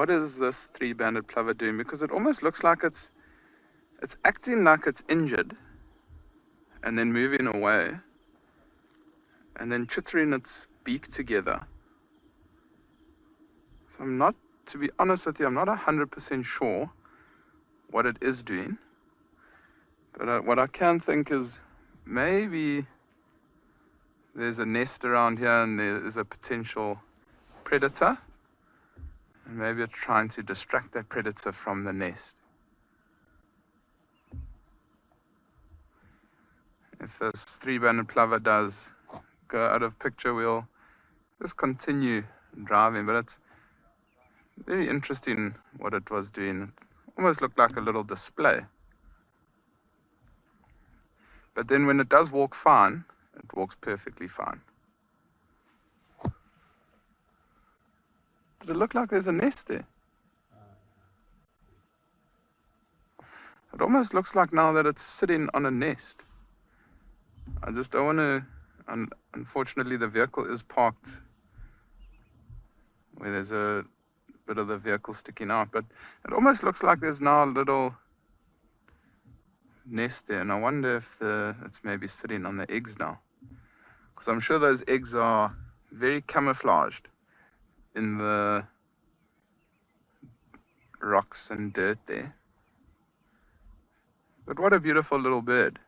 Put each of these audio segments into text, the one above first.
what is this three-banded plover doing? Because it almost looks like it's acting like it's injured and then moving away and then chittering its beak together. So I'm not, to be honest with you, I'm not 100% sure what it is doing. But what I can think is maybe there's a nest around here and there is a potential predator. And maybe it's trying to distract that predator from the nest. If this three-banded plover does go out of picture, we'll just continue driving. But it's very interesting what it was doing. It almost looked like a little display. But then when it does walk fine, it walks perfectly fine. Did it look like there's a nest there? It almost looks like now that it's sitting on a nest. I just don't want to, unfortunately the vehicle is parked where there's a bit of the vehicle sticking out, but it almost looks like there's now a little nest there, and I wonder if it's maybe sitting on the eggs now, because I'm sure those eggs are very camouflaged in the rocks and dirt there. But what a beautiful little bird.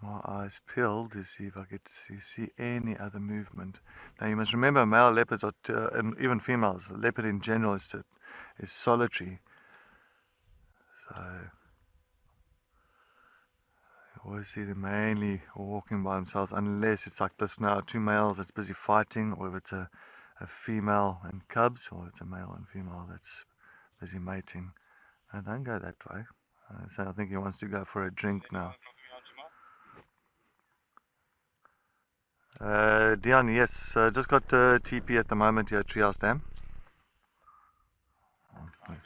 My eyes peeled to see if I could see any other movement. Now you must remember, male leopards are, and even females, leopard in general is solitary. So you always see them mainly walking by themselves, unless it's like this now, two males that's busy fighting, or if it's a female and cubs, or it's a male and female that's busy mating. And don't go that way. So I think he wants to go for a drink now. Dion, yes, just got TP at the moment here at Treehouse Dam. Okay.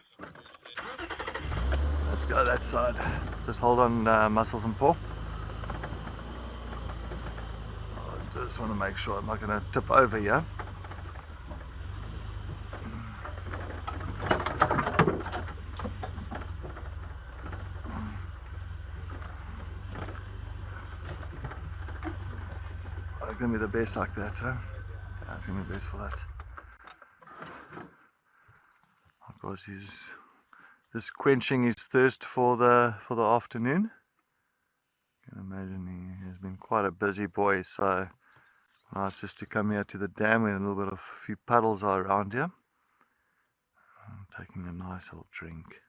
Let's go that side. Just hold on, Muscles and Paw. I just want to make sure I'm not going to tip over here. It's going to be the best like that, huh? Yeah, it's going to be best for that. Of course, he's just quenching his thirst for the afternoon. I can imagine he has been quite a busy boy, so nice just to come here to the dam where a little bit of a few puddles are around here. I'm taking a nice little drink.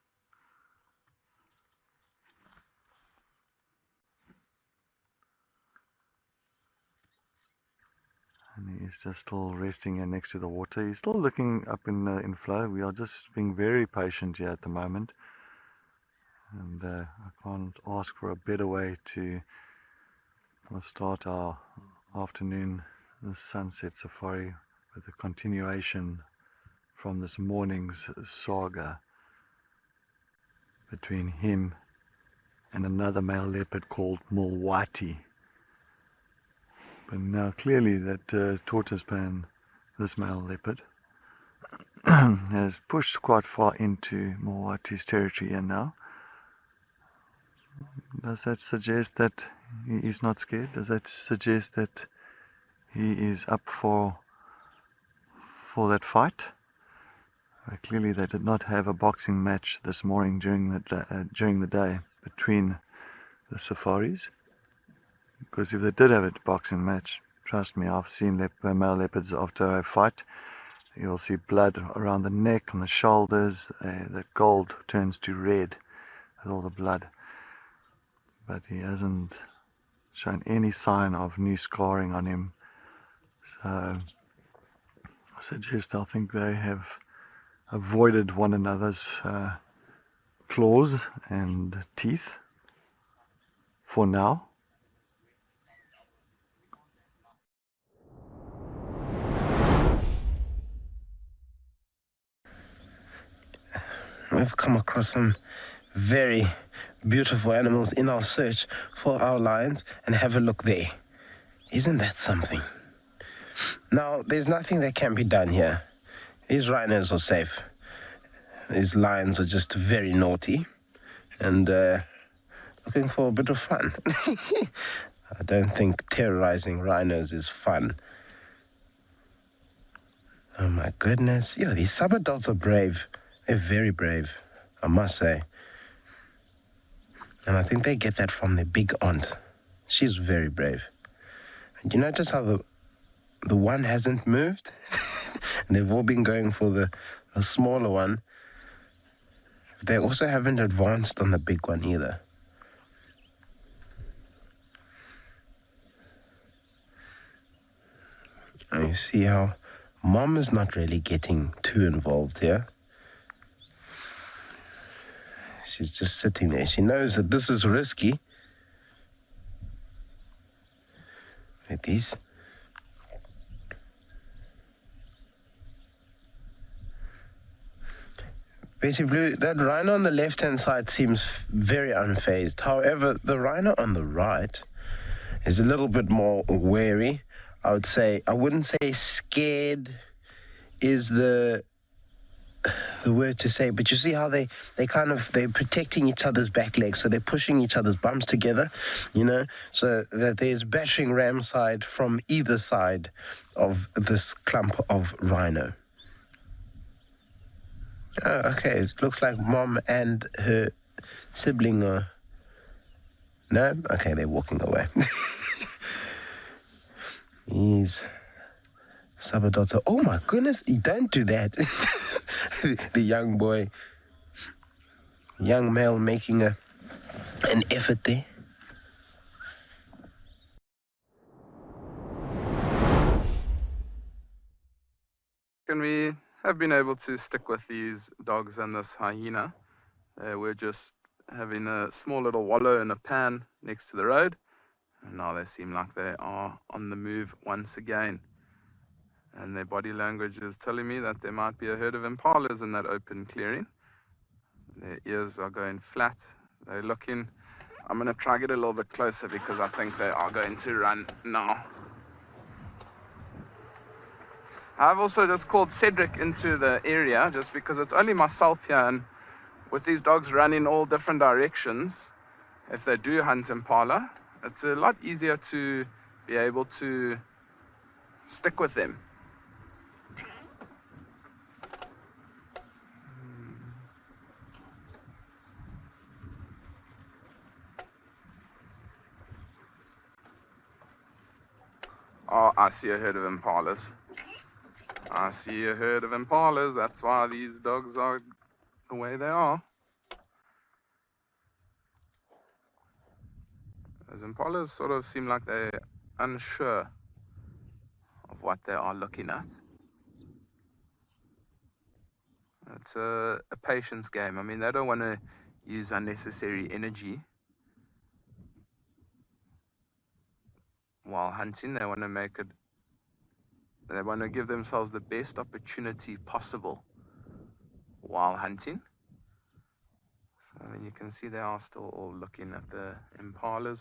And he's just still resting here next to the water. He's still looking up in flow. We are just being very patient here at the moment. And I can't ask for a better way to start our afternoon sunset safari with a continuation from this morning's saga between him and another male leopard called Mulwati. But now clearly that tortoise pan, this male leopard, has pushed quite far into Mulwati's territory here now. Does that suggest that he is not scared? Does that suggest that he is up for that fight? Clearly they did not have a boxing match this morning during the day between the safaris. Because if they did have a boxing match, trust me, I've seen male leopards after a fight. You'll see blood around the neck, on the shoulders. The gold turns to red with all the blood. But he hasn't shown any sign of new scarring on him. So I think they have avoided one another's claws and teeth for now. We've come across some very beautiful animals in our search for our lions, and have a look there. Isn't that something? Now, there's nothing that can be done here. These rhinos are safe. These lions are just very naughty and looking for a bit of fun. I don't think terrorizing rhinos is fun. Oh my goodness. Yeah, these subadults are brave. They're very brave, I must say. And I think they get that from their big aunt. She's very brave. And you notice how the one hasn't moved? And they've all been going for the smaller one. They also haven't advanced on the big one either. And you see how Mom is not really getting too involved here. She's just sitting there. She knows that this is risky. Like these. Betty Blue, that rhino on the left-hand side seems very unfazed. However, the rhino on the right is a little bit more wary. I would say, I wouldn't say scared is the word to say, but you see how they're protecting each other's back legs, so they're pushing each other's bums together, you know, so that there's battering ram side from either side of this clump of rhino. Oh, okay, it looks like Mom and her sibling are... No? Okay, they're walking away. These subadults are... Oh my goodness, you don't do that. The young boy, young male making an effort there. Can we have been able to stick with these dogs and this hyena? We're just having a small little wallow in a pan next to the road, and now they seem like they are on the move once again. And their body language is telling me that there might be a herd of impalas in that open clearing. Their ears are going flat. They're looking... I'm going to try to get a little bit closer because I think they are going to run now. I've also just called Cedric into the area just because it's only myself here, and with these dogs running all different directions, if they do hunt impala, it's a lot easier to be able to stick with them. Oh, I see a herd of impalas. I see a herd of impalas. That's why these dogs are the way they are. Those impalas sort of seem like they're unsure of what they are looking at. It's a patience game. I mean, they don't want to use unnecessary energy while hunting. They want to make it... They want to give themselves the best opportunity possible while hunting. So, I mean, you can see they are still all looking at the impalas.